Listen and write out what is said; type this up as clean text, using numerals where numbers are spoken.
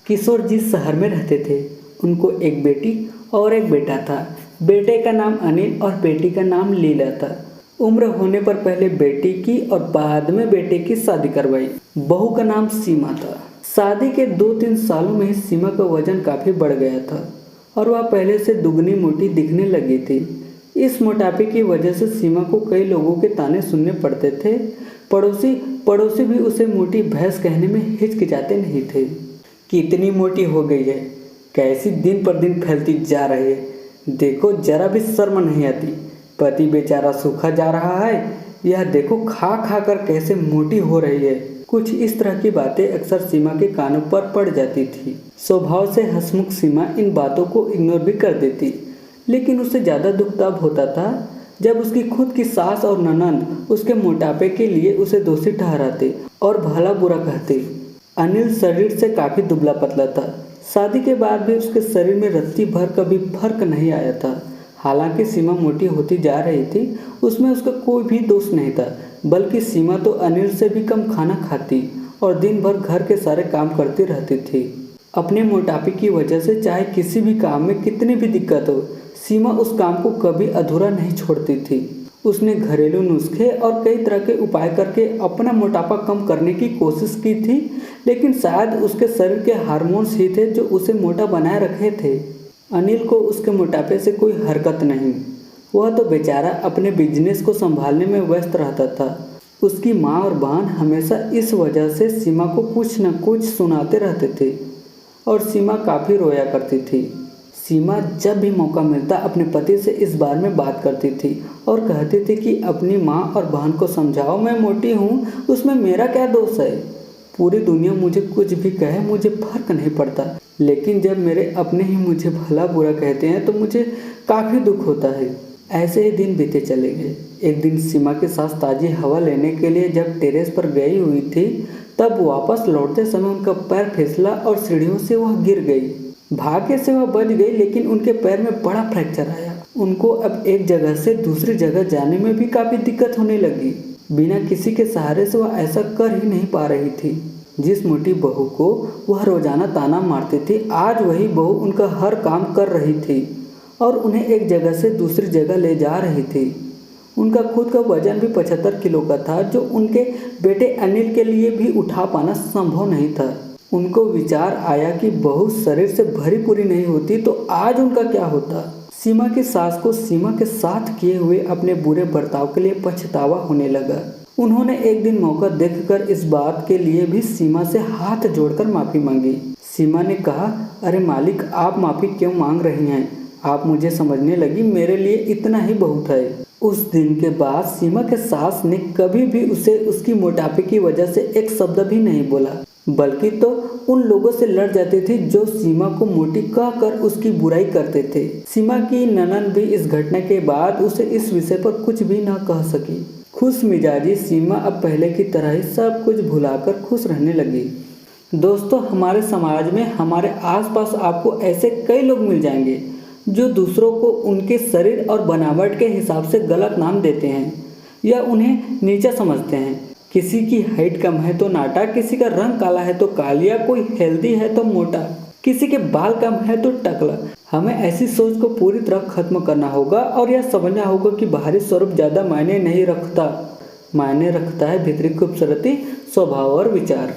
किशोर जिस शहर में रहते थे उनको एक बेटी और एक बेटा था। बेटे का नाम अनिल और बेटी का नाम लीला था। उम्र होने पर पहले बेटी की और बाद में बेटे की शादी करवाई। बहू का नाम सीमा था। शादी के 2-3 सालों में ही सीमा का वजन काफ़ी बढ़ गया था और वह पहले से दुगनी मोटी दिखने लगी थी। इस मोटापे की वजह से सीमा को कई लोगों के ताने सुनने पड़ते थे। पड़ोसी भी उसे मोटी भैंस कहने में हिचकिचाते नहीं थे। कितनी मोटी हो गई है, कैसी दिन पर दिन फैलती जा रही है, देखो जरा भी शर्म नहीं आती। पति बेचारा सूखा जा रहा है, यह देखो खा खा कर कैसे मोटी हो रही है। कुछ इस तरह की बातें अक्सर सीमा के कानों पर पड़ जाती थी। स्वभाव से हंसमुख सीमा इन बातों को इग्नोर भी कर देती, लेकिन उसे ज़्यादा दुख तब होता था जब उसकी खुद की सास और ननद उसके मोटापे के लिए उसे दोषी ठहराते और भला बुरा कहते। अनिल शरीर से काफ़ी दुबला पतला था। शादी के बाद भी उसके शरीर में रत्ती भर कभी फर्क नहीं आया था। हालांकि सीमा मोटी होती जा रही थी, उसमें उसका कोई भी दोष नहीं था, बल्कि सीमा तो अनिल से भी कम खाना खाती और दिन भर घर के सारे काम करती रहती थी। अपने मोटापे की वजह से चाहे किसी भी काम में कितनी भी दिक्कत हो, सीमा उस काम को कभी अधूरा नहीं छोड़ती थी। उसने घरेलू नुस्खे और कई तरह के उपाय करके अपना मोटापा कम करने की कोशिश की थी, लेकिन शायद उसके शरीर के हार्मोन्स ही थे जो उसे मोटा बनाए रखे थे। अनिल को उसके मोटापे से कोई हरकत नहीं। वह तो बेचारा अपने बिजनेस को संभालने में व्यस्त रहता था। उसकी माँ और बहन हमेशा इस वजह से सीमा को कुछ न कुछ सुनाते रहते थे और सीमा काफ़ी रोया करती थी। सीमा जब भी मौका मिलता अपने पति से इस बारे में बात करती थी और कहती थी कि अपनी माँ और बहन को समझाओ, मैं मोटी हूँ, उसमें मेरा क्या दोष है। पूरी दुनिया मुझे कुछ भी कहे, मुझे फर्क नहीं पड़ता, लेकिन जब मेरे अपने ही मुझे भला बुरा कहते हैं तो मुझे काफ़ी दुख होता है। ऐसे ही दिन बीते चले गए। एक दिन सीमा के साथ ताज़ी हवा लेने के लिए जब टेरेस पर गई हुई थी, तब वापस लौटते समय उनका पैर फिसला और सीढ़ियों से वह गिर गई। भाग्य से वह बच गई, लेकिन उनके पैर में बड़ा फ्रैक्चर आया। उनको अब एक जगह से दूसरी जगह जाने में भी काफ़ी दिक्कत होने लगी। बिना किसी के सहारे से वह ऐसा कर ही नहीं पा रही थी। जिस मोटी बहू को वह रोजाना ताना मारती थी, आज वही बहू उनका हर काम कर रही थी और उन्हें एक जगह से दूसरी जगह ले जा रही थी। उनका खुद का वजन भी 75 किलो का था, जो उनके बेटे अनिल के लिए भी उठा पाना संभव नहीं था। उनको विचार आया कि बहू शरीर से भरी पूरी नहीं होती तो आज उनका क्या होता। सीमा की सास को सीमा के साथ किए हुए अपने बुरे बर्ताव के लिए पछतावा होने लगा। उन्होंने एक दिन मौका देखकर इस बात के लिए भी सीमा से हाथ जोड़कर माफ़ी मांगी। सीमा ने कहा, अरे मालिक, आप माफ़ी क्यों मांग रही हैं? आप मुझे समझने लगी, मेरे लिए इतना ही बहुत है। उस दिन के बाद सीमा के सास ने कभी भी उसे उसकी मोटापे की वजह से एक शब्द भी नहीं बोला, बल्कि तो उन लोगों से लड़ जाती थी जो सीमा को मोटी कहकर उसकी बुराई करते थे। सीमा की ननद भी इस घटना के बाद उसे इस विषय पर कुछ भी न कह सकी। खुश मिजाजी सीमा अब पहले की तरह ही सब कुछ भुलाकर खुश रहने लगी। दोस्तों, हमारे समाज में, हमारे आसपास आपको ऐसे कई लोग मिल जाएंगे जो दूसरों को उनके शरीर और बनावट के हिसाब से गलत नाम देते हैं या उन्हें नीचा समझते हैं। किसी की हाइट कम है तो नाटा, किसी का रंग काला है तो कालिया, कोई हेल्दी है तो मोटा, किसी के बाल कम है तो टकला। हमें ऐसी सोच को पूरी तरह खत्म करना होगा और यह समझना होगा कि बाहरी स्वरूप ज़्यादा मायने नहीं रखता। मायने रखता है भीतरी खूबसूरती, स्वभाव और विचार।